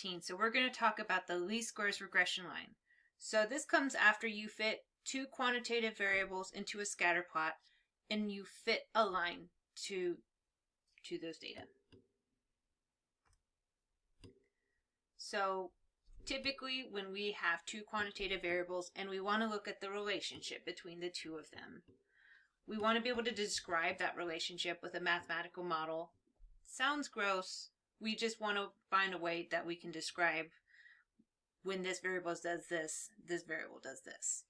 15. So we're going to talk about the least squares regression line. So this comes after you fit two quantitative variables into a scatter plot and you fit a line to those data. So typically when we have two quantitative variables and we want to look at the relationship between the two of them, we want to be able to describe that relationship with a mathematical model. Sounds gross. We just want to find a way that we can describe when this variable does this, this variable does this.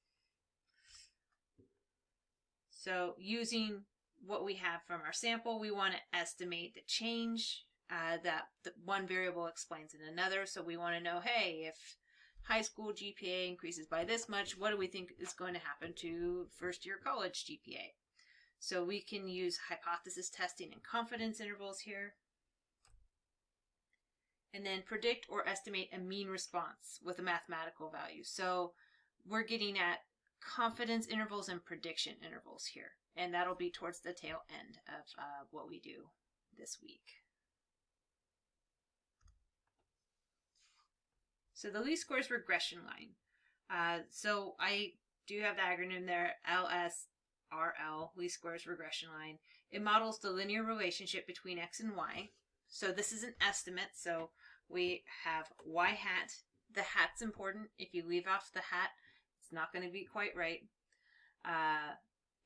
So using what we have from our sample, we want to estimate the change that the one variable explains in another. So we want to know, hey, if high school GPA increases by this much, what do we think is going to happen to first year college GPA? So we can use hypothesis testing and confidence intervals here. And then predict or estimate a mean response with a mathematical value. So we're getting at confidence intervals and prediction intervals here. And that'll be towards the tail end of what we do this week. So the least squares regression line. So I do have the acronym there, LSRL, least squares regression line. It models the linear relationship between x and y. So this is an estimate. So we have y hat. The hat's important. If you leave off the hat, it's not going to be quite right.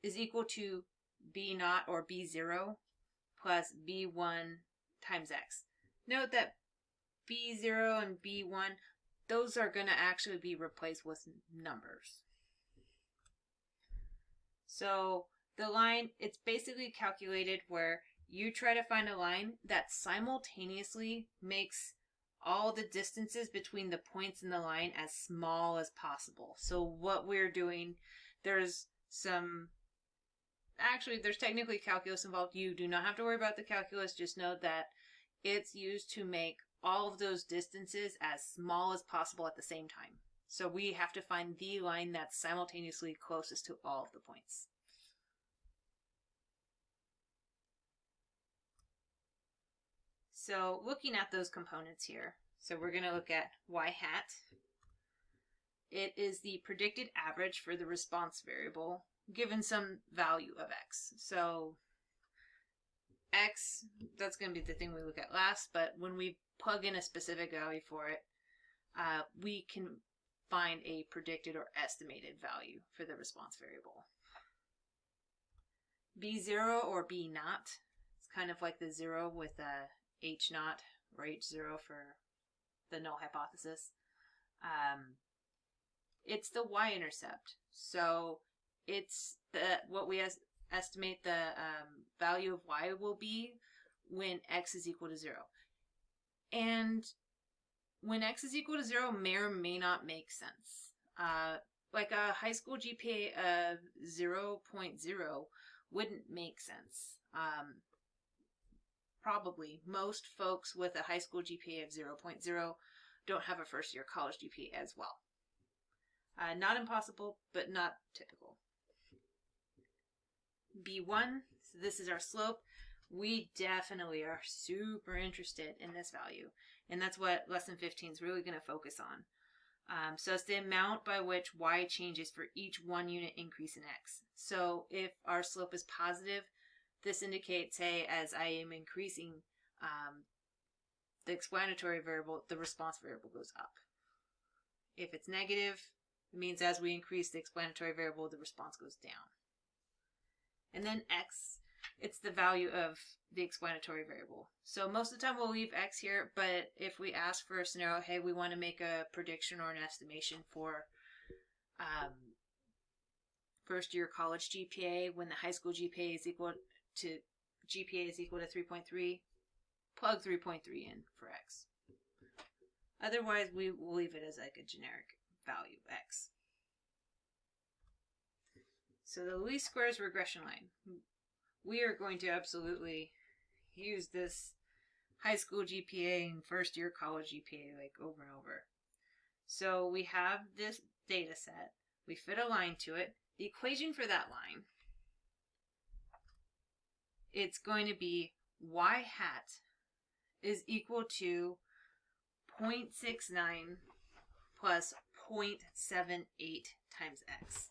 Is equal to b naught or b0 plus b1 times x. Note that b0 and b1, those are going to actually be replaced with numbers. So the line, it's basically calculated where you try to find a line that simultaneously makes all the distances between the points in the line as small as possible. So what we're doing, there's technically calculus involved. You do not have to worry about the calculus. Just know that it's used to make all of those distances as small as possible at the same time. So we have to find the line that's simultaneously closest to all of the points. So looking at those components here, so we're going to look at y hat. It is the predicted average for the response variable given some value of x. So x, that's going to be the thing we look at last, but when we plug in a specific value for it, we can find a predicted or estimated value for the response variable. b0 or b naught, it's kind of like the 0 with a h naught or h0 for the null hypothesis. It's the y-intercept. So it's what we estimate the value of y will be when x is equal to 0. And when x is equal to 0 may or may not make sense. Like a high school GPA of 0.0 wouldn't make sense. Probably most folks with a high school GPA of 0.0 don't have a first year college GPA as well. Not impossible, but not typical. B1, so this is our slope. We definitely are super interested in this value, and that's what lesson 15 is really going to focus on. So it's the amount by which y changes for each 1 unit increase in x. So if our slope is positive, this indicates, hey, as I am increasing the explanatory variable, the response variable goes up. If it's negative, it means as we increase the explanatory variable, the response goes down. And then x, it's the value of the explanatory variable. So most of the time we'll leave x here, but if we ask for a scenario, hey, we want to make a prediction or an estimation for first year college GPA when the high school GPA is equal to 3.3, plug 3.3 in for x. Otherwise, we will leave it as like a generic value x. So the least squares regression line. We are going to absolutely use this high school GPA and first year college GPA like over and over. So we have this data set. We fit a line to it. The equation for that line, it's going to be y hat is equal to 0.69 plus 0.78 times x.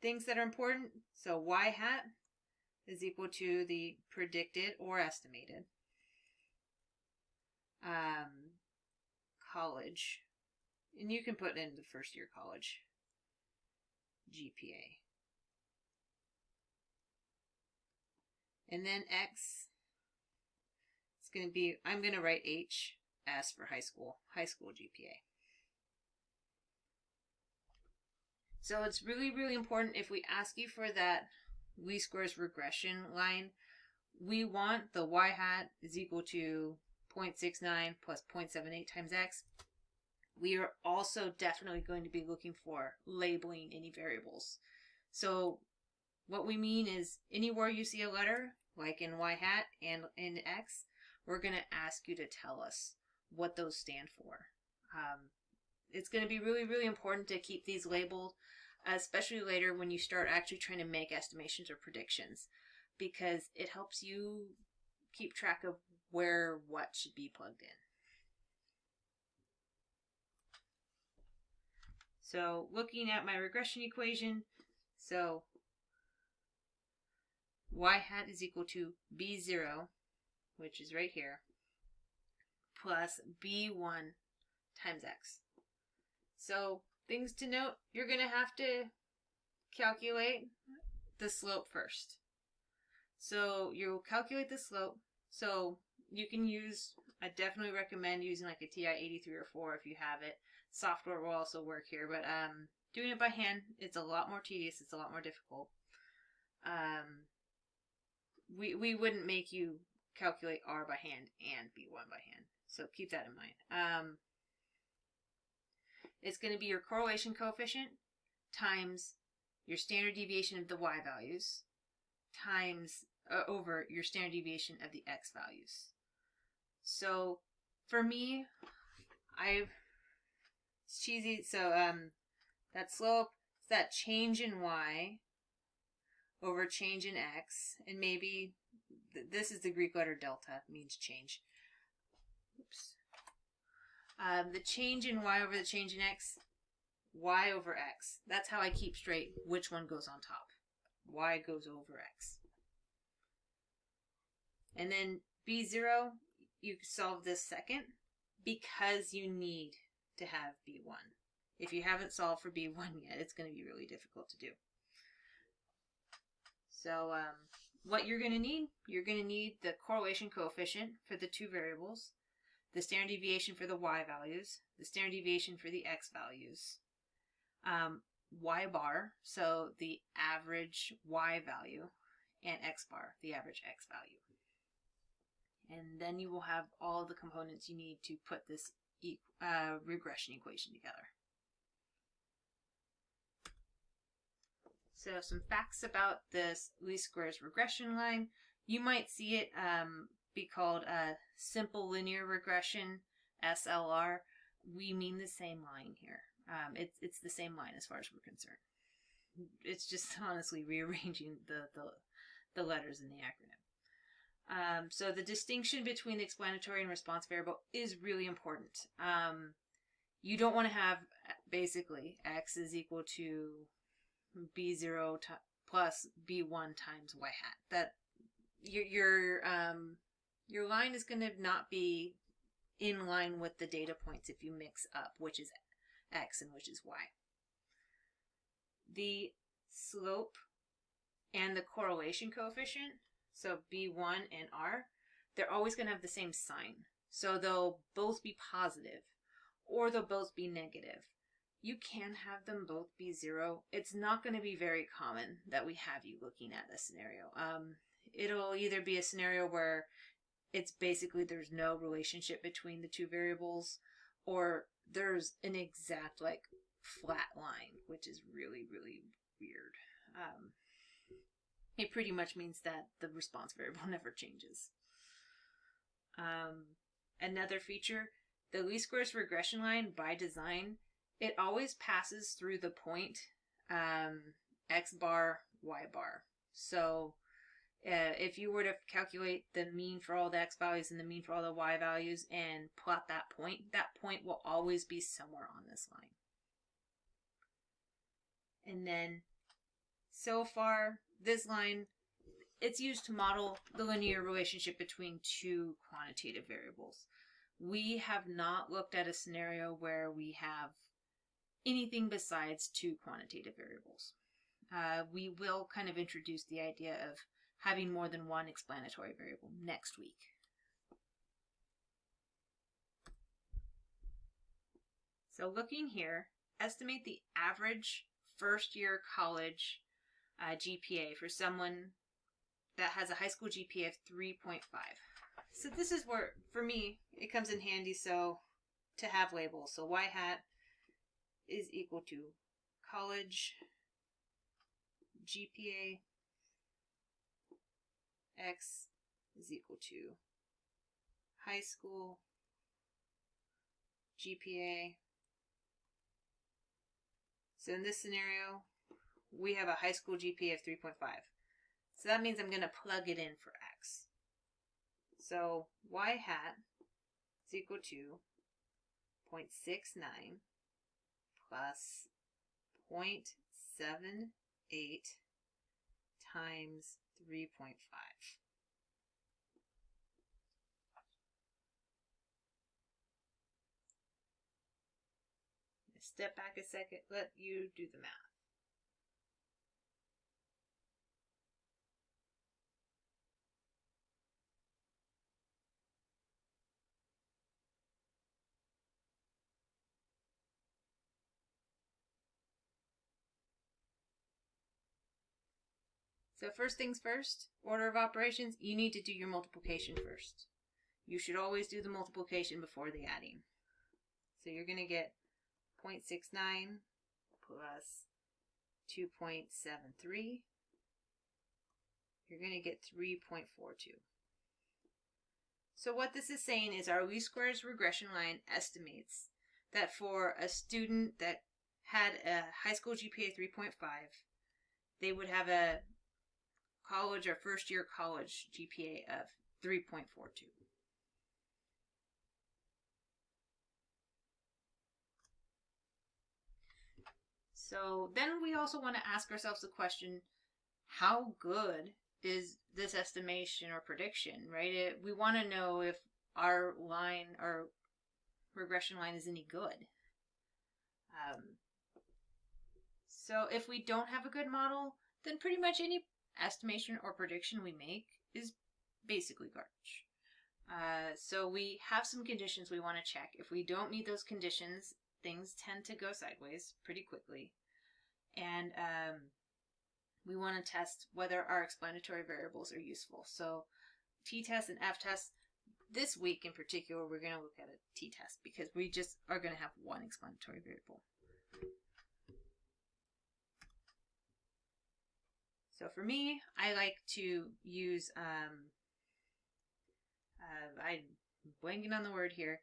Things that are important, so y hat is equal to the predicted or estimated college, and you can put in the first year college GPA. And then x, it's going to be, I'm going to write HS for high school GPA. So it's really, really important if we ask you for that least squares regression line, we want the y hat is equal to 0.69 plus 0.78 times x. We are also definitely going to be looking for labeling any variables. So what we mean is anywhere you see a letter, like in y hat and in x, we're going to ask you to tell us what those stand for. It's going to be really, really important to keep these labeled, especially later when you start actually trying to make estimations or predictions, because it helps you keep track of where what should be plugged in. So looking at my regression equation, so y hat is equal to b0, which is right here, plus b1 times x. So things to note, you're going to have to calculate the slope first. So you'll calculate the slope. So you can use, I definitely recommend using like a TI-83 or 4 if you have it. Software will also work here, but doing it by hand, it's a lot more tedious, it's a lot more difficult. We wouldn't make you calculate R by hand and B1 by hand, so keep that in mind. It's going to be your correlation coefficient times your standard deviation of the y values times over your standard deviation of the x values. So for me, it's cheesy. So that slope is that change in y over change in x, and maybe this is the Greek letter delta, means change. Oops. The change in y over the change in x, y over x. That's how I keep straight which one goes on top. Y goes over x. And then b0, you solve this second because you need to have b1. If you haven't solved for b1 yet, it's going to be really difficult to do. So what you're going to need the correlation coefficient for the two variables, the standard deviation for the y values, the standard deviation for the x values, y bar, so the average y value, and x bar, the average x value. And then you will have all the components you need to put this regression equation together. So some facts about this least squares regression line. You might see it be called a simple linear regression, SLR. We mean the same line here. It's the same line as far as we're concerned. It's just honestly rearranging the letters in the acronym. So the distinction between the explanatory and response variable is really important. You don't want to have basically x is equal to b0 plus b1 times y hat. That your line is going to not be in line with the data points if you mix up which is x and which is y. The slope and the correlation coefficient, so b1 and r, they're always going to have the same sign. So they'll both be positive or they'll both be negative. You can have them both be 0. It's not going to be very common that we have you looking at a scenario. It'll either be a scenario where it's basically there's no relationship between the two variables, or there's an exact like flat line, which is really, really weird. It pretty much means that the response variable never changes. Another feature, the least squares regression line by design, it always passes through the point x bar, y bar. So If you were to calculate the mean for all the x values and the mean for all the y values and plot that point will always be somewhere on this line. And then, so far, this line, it's used to model the linear relationship between two quantitative variables. We have not looked at a scenario where we have anything besides two quantitative variables. We will kind of introduce the idea of having more than one explanatory variable next week. So looking here, estimate the average first-year college GPA for someone that has a high school GPA of 3.5. So this is where, for me, it comes in handy to have labels. So y hat is equal to college GPA, x is equal to high school GPA. So in this scenario, we have a high school GPA of 3.5. So that means I'm going to plug it in for x. So y hat is equal to 0.69 plus 0.78 times 3.5. Step back a second, let you do the math. So first things first, order of operations, you need to do your multiplication first. You should always do the multiplication before the adding. So you're going to get 0.69 plus 2.73. You're going to get 3.42. So what this is saying is our least squares regression line estimates that for a student that had a high school GPA 3.5, they would have a college or first year college GPA of 3.42. So then we also want to ask ourselves the question, how good is this estimation or prediction, right? We want to know if our line or regression line is any good. So if we don't have a good model, then pretty much any estimation or prediction we make is basically garbage. So we have some conditions we want to check. If we don't meet those conditions, things tend to go sideways pretty quickly. And we want to test whether our explanatory variables are useful. So t-test and f-test, this week in particular, we're going to look at a t-test because we just are going to have one explanatory variable. So for me, I like to use, I'm blanking on the word here.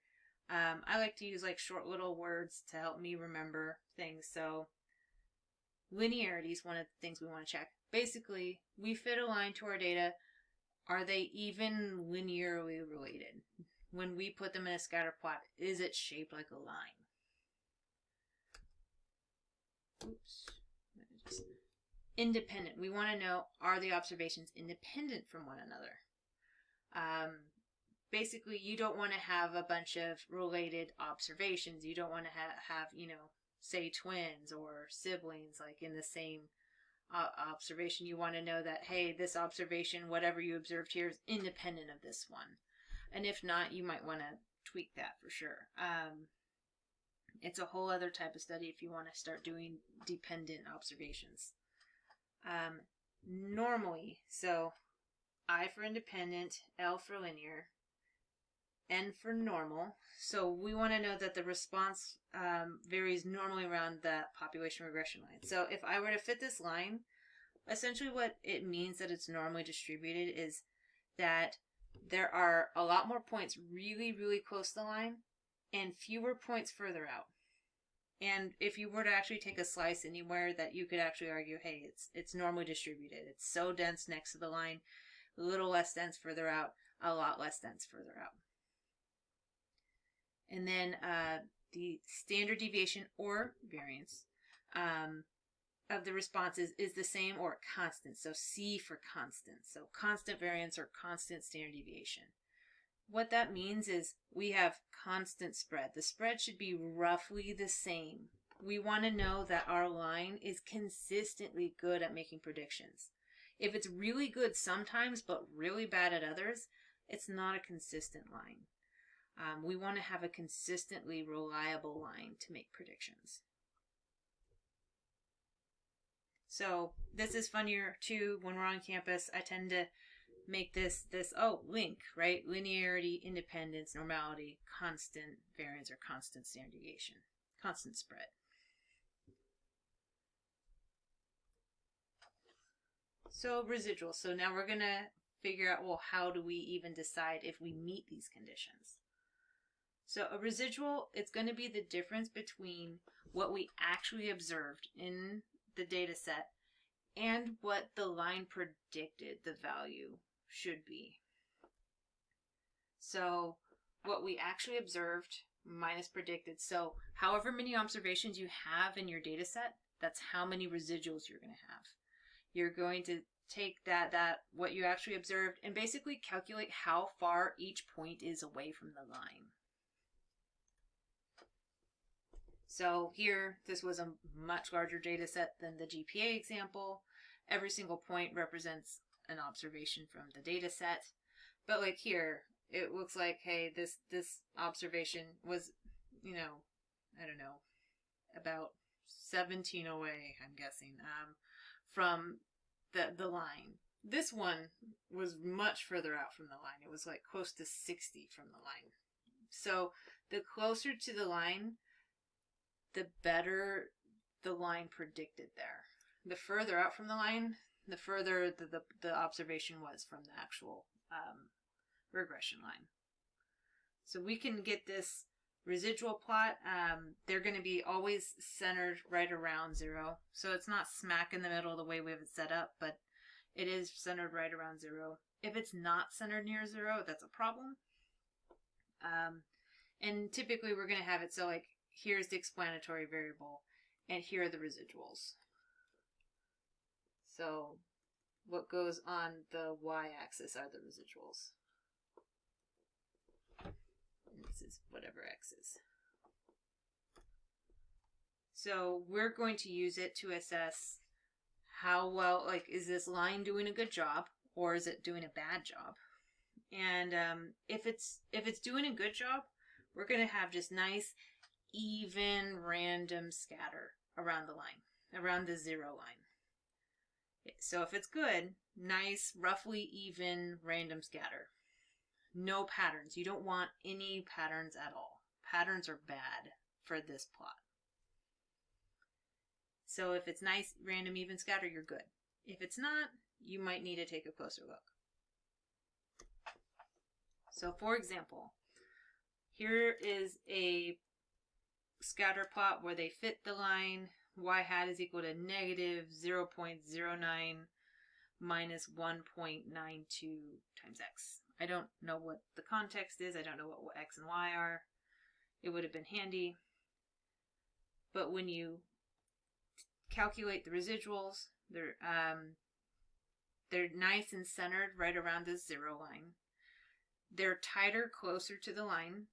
I like to use like short little words to help me remember things. So linearity is one of the things we want to check. Basically, we fit a line to our data. Are they even linearly related? When we put them in a scatter plot, is it shaped like a line? Oops. Independent. We want to know, are the observations independent from one another? Basically, you don't want to have a bunch of related observations. You don't want to have, say twins or siblings like in the same observation. You want to know that, hey, this observation, whatever you observed here, is independent of this one. And if not, you might want to tweak that for sure. It's a whole other type of study if you want to start doing dependent observations. Normally, so I for independent, L for linear, N for normal. So we want to know that the response varies normally around the population regression line. So if I were to fit this line, essentially what it means that it's normally distributed is that there are a lot more points really, really close to the line and fewer points further out. And if you were to actually take a slice anywhere, that you could actually argue, hey, it's normally distributed. It's so dense next to the line a little less dense further out, a lot less dense further out. And then the standard deviation or variance of the responses is the same or constant. So C for constant. So constant variance or constant standard deviation. What that means is we have constant spread. The spread should be roughly the same. We want to know that our line is consistently good at making predictions. If it's really good sometimes but really bad at others, it's not a consistent line. We want to have a consistently reliable line to make predictions. So this is funnier too when we're on campus. I tend to make this link, right? Linearity, independence, normality, constant variance or constant standard deviation, constant spread. So residual. So now we're going to figure out, well, how do we even decide if we meet these conditions? So a residual, it's going to be the difference between what we actually observed in the data set and what the line predicted the value should be. So what we actually observed minus predicted. So however many observations you have in your data set, that's how many residuals you're going to have. You're going to take that what you actually observed and basically calculate how far each point is away from the line. So here, this was a much larger data set than the GPA example. Every single point represents an observation from the data set. But like here, it looks like, hey, this observation was, I don't know, about 17 away, I'm guessing, from the line. This one was much further out from the line. It was like close to 60 from the line. So the closer to the line, the better the line predicted there. The further out from the line, the further the observation was from the actual regression line. So we can get this residual plot. They're going to be always centered right around 0. So it's not smack in the middle the way we have it set up, but it is centered right around 0. If it's not centered near 0, that's a problem. And typically we're going to have it so like, here's the explanatory variable, and here are the residuals. So what goes on the y-axis are the residuals. And this is whatever x is. So we're going to use it to assess how well, like, is this line doing a good job or is it doing a bad job? And if it's doing a good job, we're going to have just nice, even random scatter around the line, around the 0 line. So if it's good, nice, roughly even random scatter. No patterns. You don't want any patterns at all. Patterns are bad for this plot. So if it's nice, random, even scatter, you're good. If it's not, you might need to take a closer look. So for example, here is a scatter plot where they fit the line. Y hat is equal to negative 0.09 minus 1.92 times x. I don't know what the context is. I don't know what x and y are. It would have been handy. But when you calculate the residuals, they're nice and centered right around this 0 line. They're tighter closer to the line,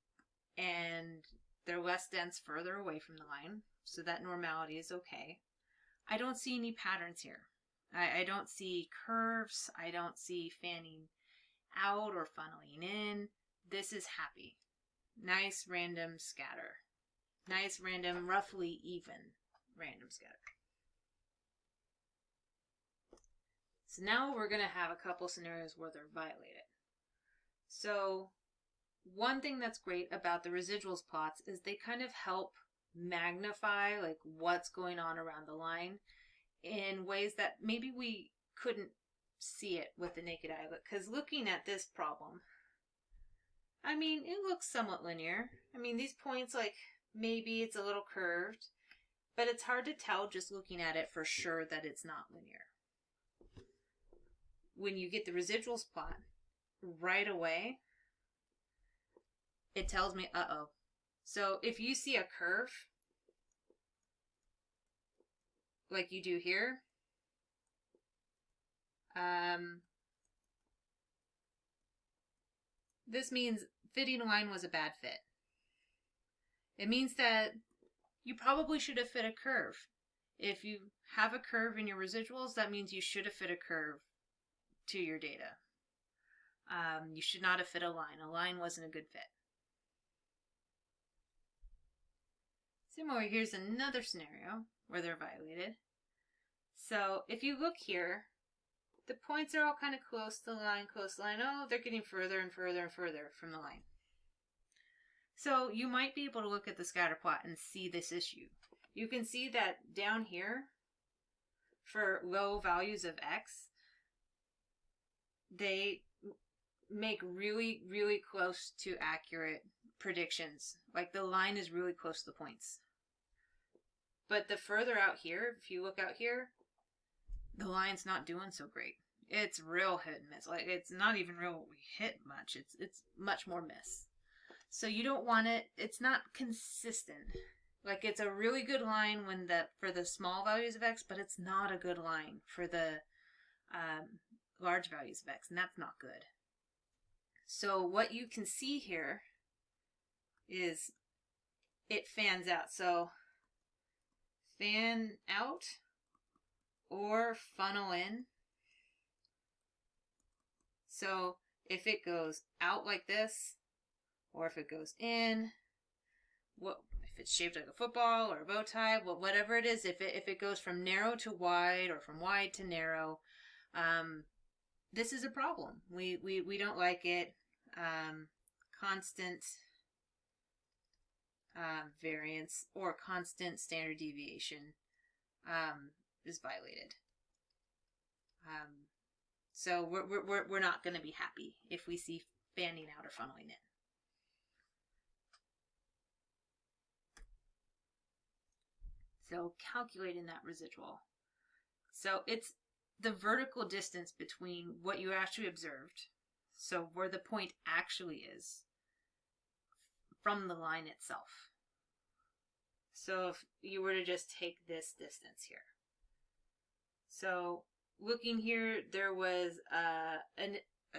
and they're less dense further away from the line, so that normality is okay. I don't see any patterns here. I don't see curves. I don't see fanning out or funneling in. This is happy. Nice random scatter. Nice random, roughly even random scatter. So now we're going to have a couple scenarios where they're violated. So one thing that's great about the residuals plots is they kind of help magnify like what's going on around the line in ways that maybe we couldn't see it with the naked eye. Because looking at this problem, I mean, it looks somewhat linear. I mean, these points, like, maybe it's a little curved, but it's hard to tell just looking at it for sure that it's not linear. when you get the residuals plot, right away, it tells me, uh-oh. So if you see a curve, like you do here, this means fitting a line was a bad fit. It means that you probably should have fit a curve. If you have a curve in your residuals, that means you should have fit a curve to your data. You should not have fit a line. A line wasn't a good fit. Similar, here's another scenario where they're violated. So if you look here, the points are all kind of close to the line, close to the line. Oh, they're getting further and further and further from the line. So you might be able to look at the scatter plot and see this issue. You can see that down here, for low values of x, they make really, really close to accurate predictions. Like the line is really close to the points. But the further out here, if you look out here, the line's not doing so great. It's real hit and miss. Like it's not even real hit much. It's much more miss. So you don't want it. It's not consistent. Like it's a really good line when for the small values of x, but it's not a good line for the large values of x, and that's not good. So what you can see here is it fans out. So fan out or funnel in. So if it goes out like this, or if it goes in, if it's shaped like a football or a bow tie, whatever it is, if it goes from narrow to wide or from wide to narrow, this is a problem. We don't like it. Constant variance or constant standard deviation is violated. So we're not going to be happy if we see fanning out or funneling in. So calculating that residual. So it's the vertical distance between what you actually observed, so where the point actually is, from the line itself. So if you were to just take this distance here. So looking here, there was a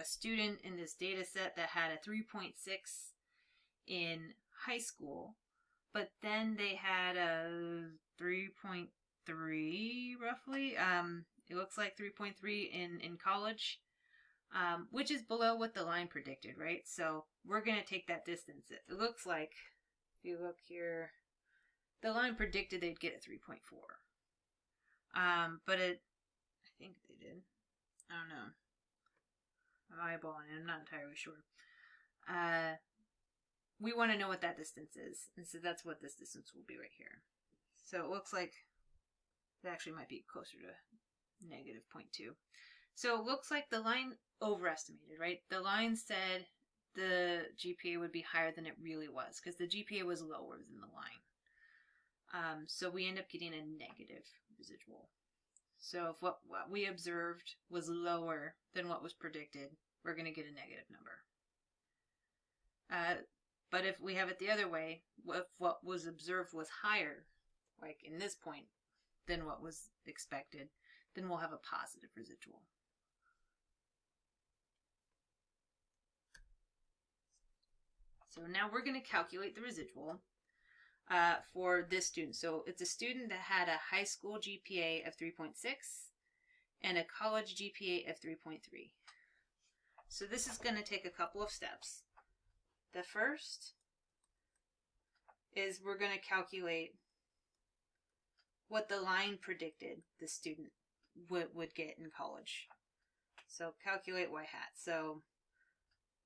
student in this data set that had a 3.6 in high school, but then they had a 3.3 roughly. It looks like 3.3 in college, which is below what the line predicted, right? So we're going to take that distance. It looks like, if you look here, the line predicted they'd get a 3.4. But I think they did. I don't know. I'm eyeballing it. I'm not entirely sure. We want to know what that distance is. And so that's what this distance will be right here. So it looks like it actually might be closer to negative 0.2. So it looks like the line overestimated, right? The line said the GPA would be higher than it really was because the GPA was lower than the line. So we end up getting a negative residual. So if what we observed was lower than what was predicted, we're going to get a negative number. But if we have it the other way, if what was observed was higher, like in this point, than what was expected, then we'll have a positive residual. So now we're going to calculate the residual for this student. So it's a student that had a high school GPA of 3.6 and a college GPA of 3.3. So this is going to take a couple of steps. The first is we're going to calculate what the line predicted the student would get in college. So calculate y hat. So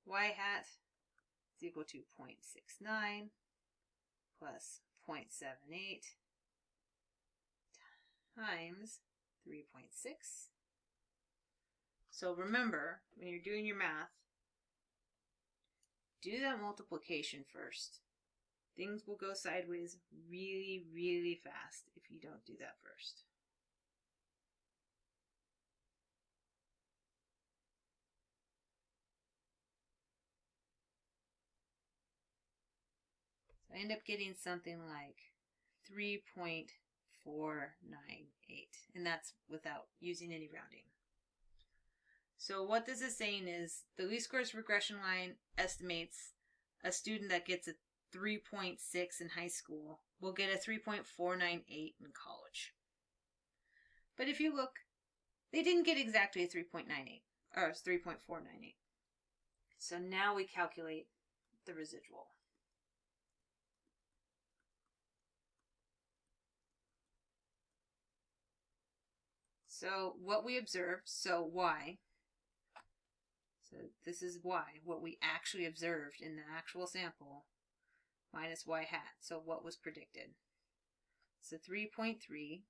y hat is equal to 0.69 plus 0.78 times 3.6. So remember, when you're doing your math, do that multiplication first. Things will go sideways really, really fast if you don't do that first. I end up getting something like 3.498, and that's without using any rounding. So what this is saying is the least squares regression line estimates a student that gets a 3.6 in high school will get a 3.498 in college. But if you look, they didn't get exactly a 3.98, or 3.498. So now we calculate the residual. So what we observed, so y, so this is y, what we actually observed in the actual sample, minus y hat, so what was predicted. So 3.3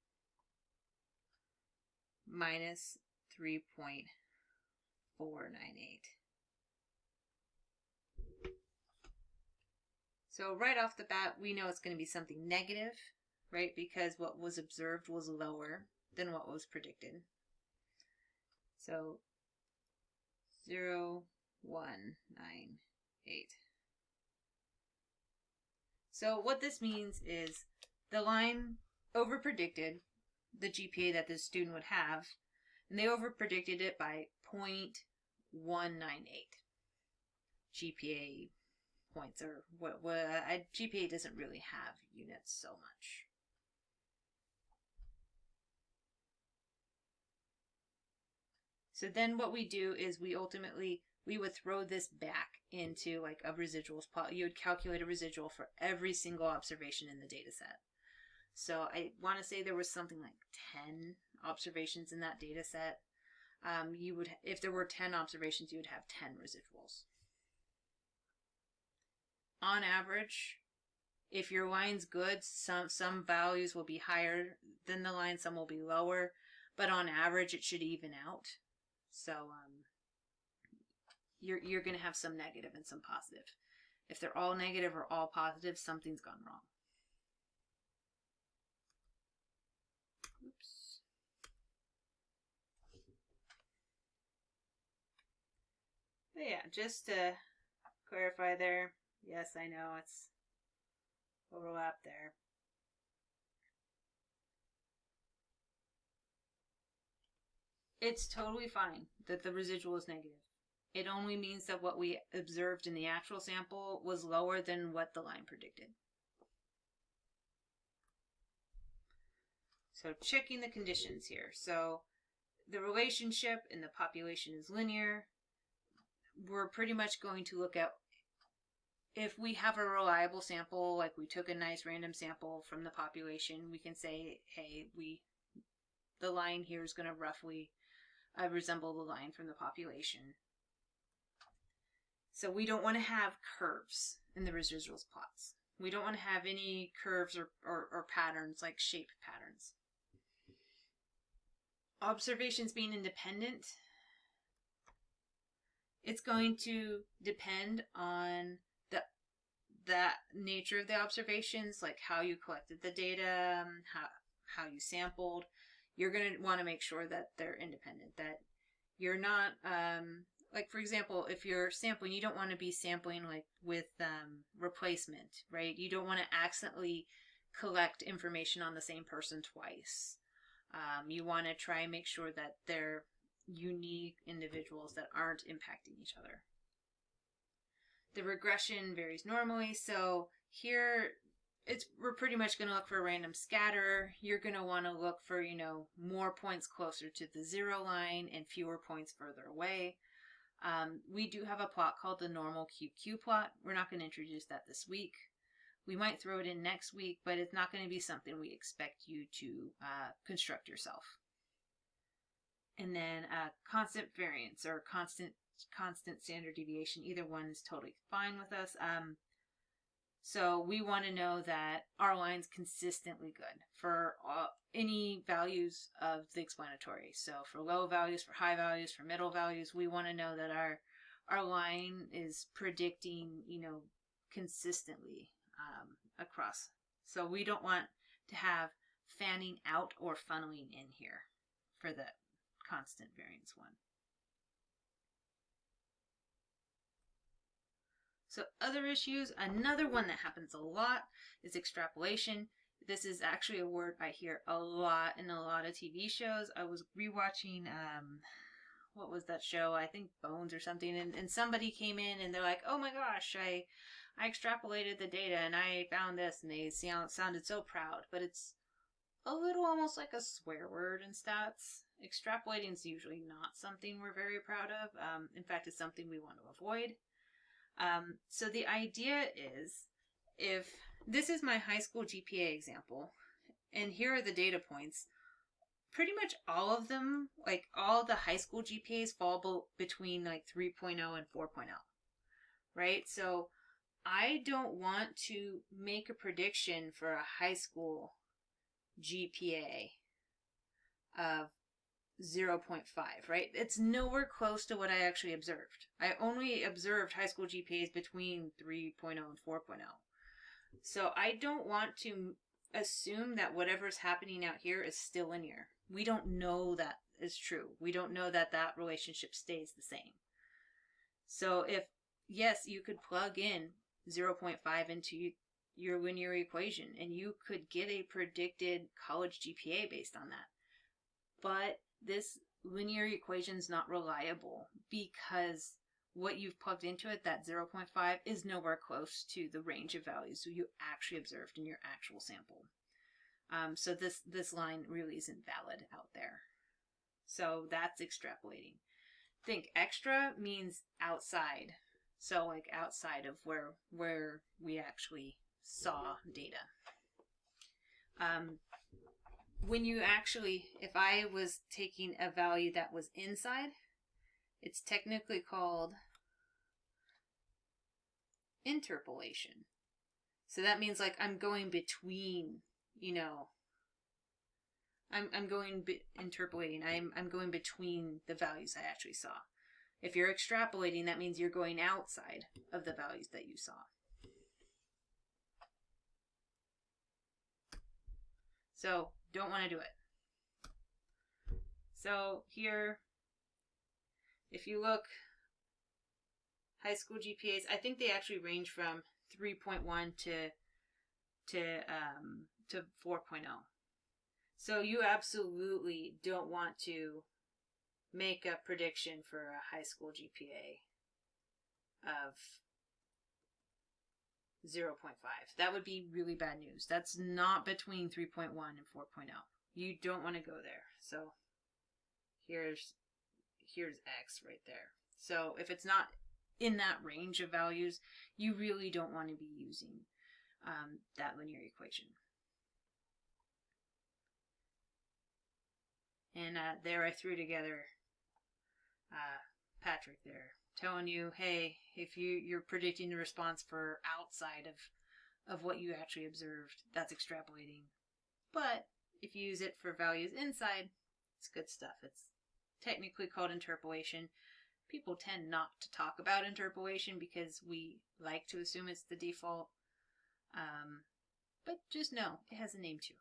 minus 3.498. So right off the bat, we know it's going to be something negative, right? Because what was observed was lower than what was predicted. So 0.198. So what this means is the line overpredicted the GPA that the student would have, and they overpredicted it by 0.198 GPA points, or what GPA doesn't really have units so much. So then what we do is we would throw this back into like a residuals plot. You would calculate a residual for every single observation in the data set. So I want to say there was something like 10 observations in that data set. If there were 10 observations, you would have 10 residuals. On average, if your line's good, some values will be higher than the line, some will be lower, but on average it should even out. So you're going to have some negative and some positive. If they're all negative or all positive, something's gone wrong. Oops. But yeah, just to clarify there, yes, I know it's overlap there. It's totally fine that the residual is negative. It only means that what we observed in the actual sample was lower than what the line predicted. So checking the conditions here. So the relationship in the population is linear. We're pretty much going to look at if we have a reliable sample, like we took a nice random sample from the population, we can say, hey, the line here is going to roughly resemble the line from the population. So we don't want to have curves in the residuals plots. We don't want to have any curves or patterns, like shape patterns. Observations being independent, it's going to depend on the nature of the observations, like how you collected the data, how you sampled. You're going to want to make sure that they're independent, that you're not, like for example, if you're sampling, you don't want to be sampling like with replacement, right? You don't want to accidentally collect information on the same person twice. You want to try and make sure that they're unique individuals that aren't impacting each other. The regression varies normally, so here we're pretty much going to look for a random scatter. You're going to want to look for, more points closer to the zero line and fewer points further away. We do have a plot called the normal QQ plot. We're not going to introduce that this week. We might throw it in next week, but it's not going to be something we expect you to construct yourself. And then constant variance or constant standard deviation, either one is totally fine with us. So we want to know that our line's consistently good for any values of the explanatory. So for low values, for high values, for middle values, we want to know that our line is predicting, consistently across. So we don't want to have fanning out or funneling in here for the constant variance one. So other issues, another one that happens a lot is extrapolation. This is actually a word I hear a lot in a lot of TV shows. I was rewatching, what was that show? I think Bones or something. And somebody came in and they're like, oh my gosh, I extrapolated the data and I found this. And they sounded so proud. But it's a little almost like a swear word in stats. Extrapolating is usually not something we're very proud of. In fact, it's something we want to avoid. So the idea is, if this is my high school GPA example, and here are the data points, pretty much all of them, like all the high school GPAs fall between like 3.0 and 4.0, right? So I don't want to make a prediction for a high school GPA of 0.5, right? It's nowhere close to what I actually observed. I only observed high school GPAs between 3.0 and 4.0. So I don't want to assume that whatever's happening out here is still linear. We don't know that is true. We don't know that that relationship stays the same. So if, yes, you could plug in 0.5 into your linear equation and you could get a predicted college GPA based on that. But this linear equation is not reliable because what you've plugged into it, that 0.5, is nowhere close to the range of values you actually observed in your actual sample. So this line really isn't valid out there. So that's extrapolating. Think extra means outside. So like outside of where we actually saw data. When you actually, if I was taking a value that was inside, it's technically called interpolation. So that means like I'm going between, interpolating. I'm going between the values I actually saw. If you're extrapolating, that means you're going outside of the values that you saw. So don't want to do it. So here, if you look, high school GPAs, I think they actually range from 3.1 to 4.0. So you absolutely don't want to make a prediction for a high school GPA of 0.5. That would be really bad news. That's not between 3.1 and 4.0. You don't want to go there. So here's X right there. So if it's not in that range of values, you really don't want to be using that linear equation. And there I threw together Patrick there, telling you, hey, if you're predicting the response for outside of what you actually observed, that's extrapolating. But if you use it for values inside, it's good stuff. It's technically called interpolation. People tend not to talk about interpolation because we like to assume it's the default. But just know, it has a name too.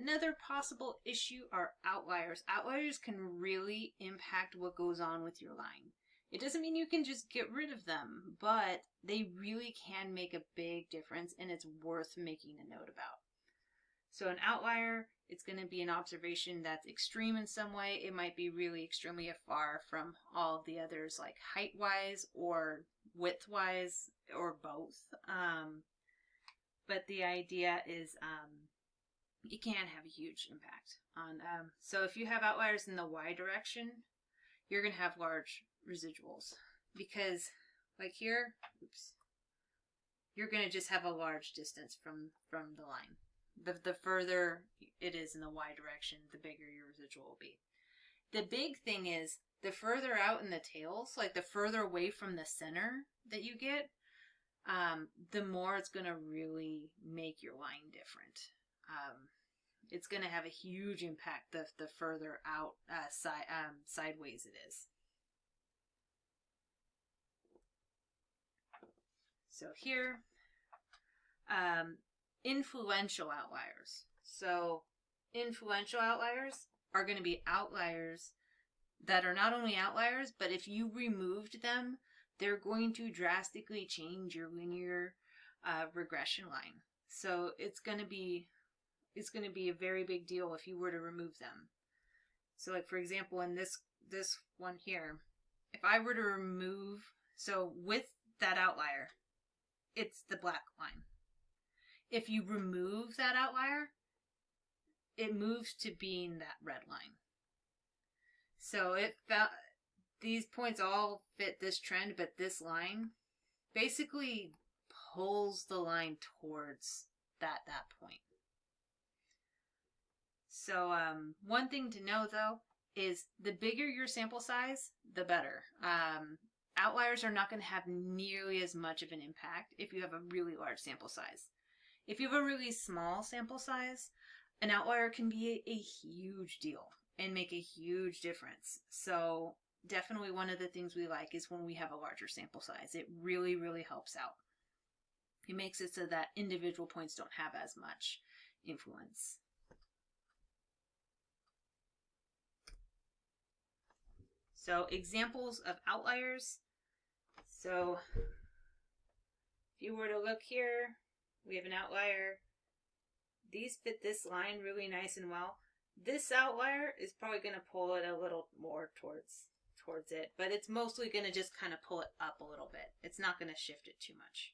Another possible issue are outliers. Outliers can really impact what goes on with your line. It doesn't mean you can just get rid of them, but they really can make a big difference, and it's worth making a note about. So an outlier, it's going to be an observation that's extreme in some way. It might be really extremely far from all of the others, like height-wise or width-wise or both. But the idea is it can have a huge impact on. So if you have outliers in the y direction, you're going to have large residuals because, like here, you're going to just have a large distance from the line. The further it is in the y direction, the bigger your residual will be. The big thing is the further out in the tails, like the further away from the center that you get, the more it's going to really make your line different. It's going to have a huge impact the further out sideways it is. So here, influential outliers. So influential outliers are going to be outliers that are not only outliers, but if you removed them, they're going to drastically change your linear regression line. So it's going to be a very big deal if you were to remove them. So like, for example, in this one here, if I were to remove, so with that outlier, it's the black line. If you remove that outlier, it moves to being that red line. So these points all fit this trend, but this line basically pulls the line towards that point. So one thing to know though is the bigger your sample size, the better. Outliers are not going to have nearly as much of an impact if you have a really large sample size. If you have a really small sample size, an outlier can be a huge deal and make a huge difference. So definitely one of the things we like is when we have a larger sample size. It really, really helps out. It makes it so that individual points don't have as much influence. So examples of outliers. So if you were to look here, we have an outlier. These fit this line really nice and well. This outlier is probably going to pull it a little more towards it, but it's mostly going to just kind of pull it up a little bit. It's not going to shift it too much.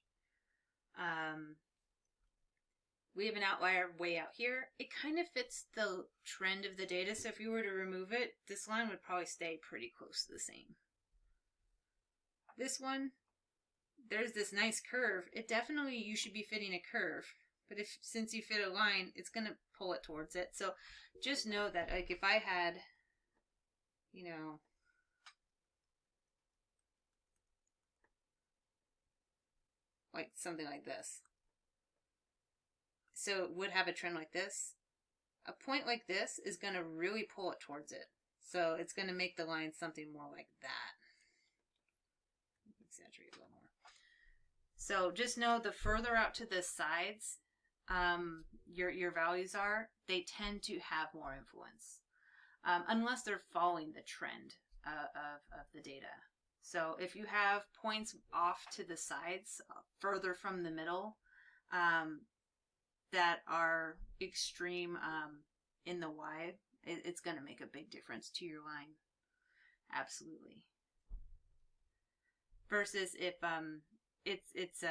We have an outlier way out here. It kind of fits the trend of the data, so if you were to remove it, this line would probably stay pretty close to the same. This one, there's this nice curve. It definitely, you should be fitting a curve, but since you fit a line, it's going to pull it towards it. So just know that, like, if I had, you know, like something like this, so it would have a trend like this. A point like this is going to really pull it towards it. So it's going to make the line something more like that. Exaggerate a little more. So just know the further out to the sides your values are, they tend to have more influence. Unless they're following the trend of the data. So if you have points off to the sides, further from the middle, that are extreme in the Y, it's going to make a big difference to your line. Absolutely. Versus if it's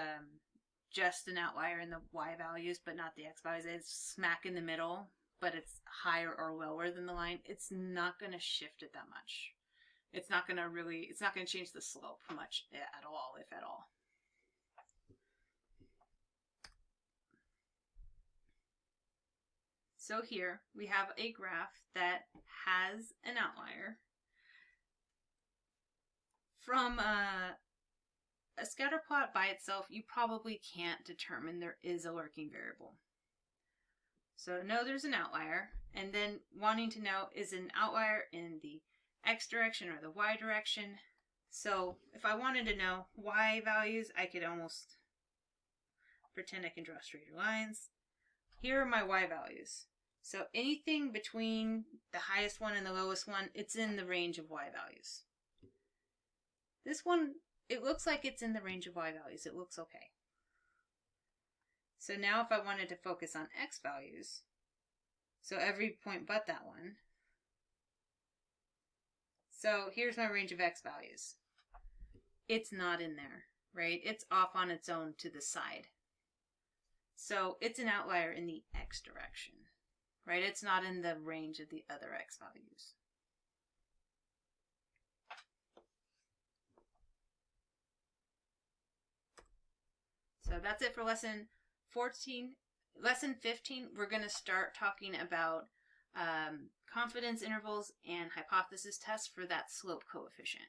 just an outlier in the Y values but not the X values, it's smack in the middle but it's higher or lower than the line, it's not going to shift it that much. It's not going to change the slope much at all, if at all. So here we have a graph that has an outlier. From a scatter plot by itself, you probably can't determine there is a lurking variable. So know there's an outlier, and then wanting to know is an outlier in the X direction or the Y direction. So if I wanted to know Y values, I could almost pretend I can draw straighter lines. Here are my Y values. So anything between the highest one and the lowest one, it's in the range of Y values. This one, it looks like it's in the range of Y values. It looks okay. So now if I wanted to focus on X values, so every point but that one. So here's my range of X values. It's not in there, right? It's off on its own to the side. So it's an outlier in the X direction, right? It's not in the range of the other X values. So that's it for lesson 14. Lesson 15, we're going to start talking about confidence intervals and hypothesis tests for that slope coefficient.